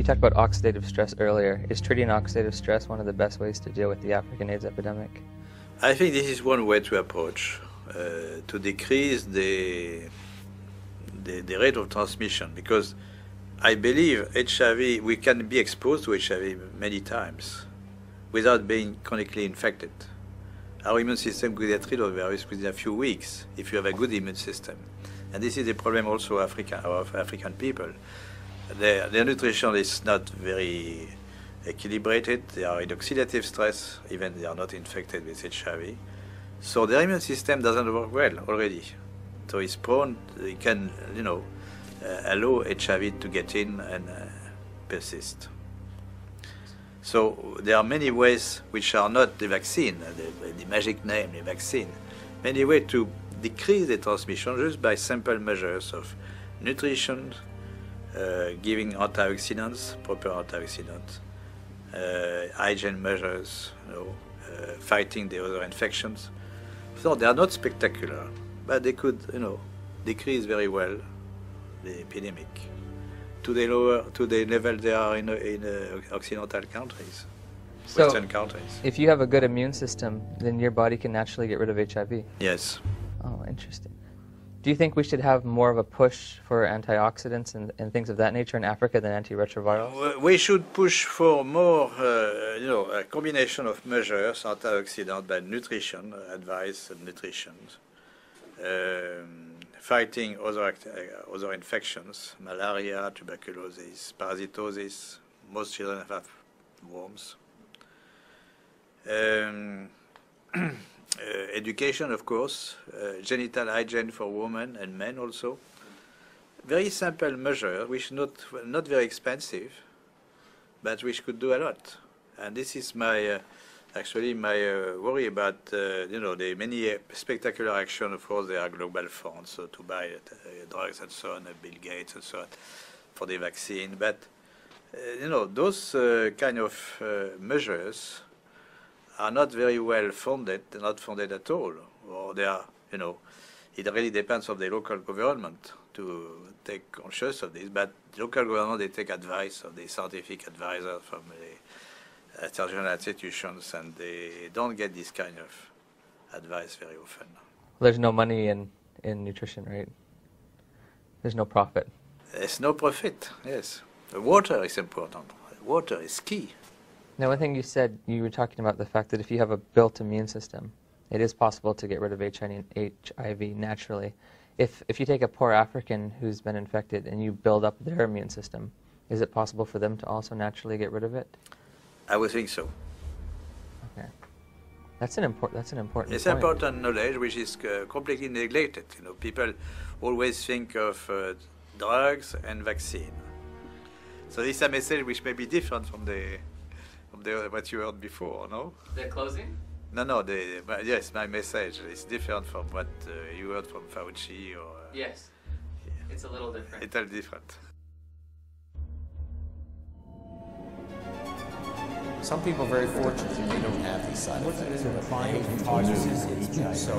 talked about oxidative stress earlier. Is treating oxidative stress one of the best ways to deal with the African AIDS epidemic? I think this is one way to approach, to decrease the rate of transmission, because I believe HIV, we can be exposed to HIV many times without being chronically infected. Our immune system could get rid of the virus within a few weeks if you have a good immune system. And this is a problem also of African people. Their nutrition is not very equilibrated. They are in oxidative stress, even they are not infected with HIV. So their immune system doesn't work well already. So it's prone, it can, allow HIV to get in and persist. So there are many ways which are not the vaccine, the magic name, the vaccine. Many ways to decrease the transmission just by simple measures of nutrition, giving antioxidants, proper antioxidants, hygiene measures, fighting the other infections. So they are not spectacular, but they could, decrease very well the epidemic to the level they are in Occidental countries, Western countries. If you have a good immune system, then your body can naturally get rid of HIV. Yes. Oh, interesting. Do you think we should have more of a push for antioxidants and things of that nature in Africa than antiretrovirals? We should push for more, a combination of measures, antioxidant by nutrition, advice and nutrition, fighting other infections, malaria, tuberculosis, parasitosis. Most children have worms. Education, of course, genital hygiene for women and men also. Very simple measure, which not very expensive, but which could do a lot. And this is my worry about the many spectacular action. Of course, there are global funds to buy drugs and so on, Bill Gates and so on, for the vaccine. But those kind of measures are not very well funded, not funded at all, or they are, it really depends on the local government to take conscious of this, but the local government, they take advice of the scientific advisors from the international institutions, and they don't get this kind of advice very often. There's no money in nutrition, right? There's no profit. There's no profit, yes. The water is important. Water is key. Now, one thing you said, you were talking about the fact that if you have a built immune system, it is possible to get rid of HIV naturally. If you take a poor African who's been infected and you build up their immune system, is it possible for them to also naturally get rid of it? I would think so. Okay, that's an important. It's point. Important knowledge which is completely neglected. People always think of drugs and vaccine. So this is a message which may be different from what you heard before, no? The closing? No. Yes, my message is different from what you heard from Fauci or. Yes. Yeah. It's a little different. It's a little different. Some people are very fortunate that they don't have these side effects. So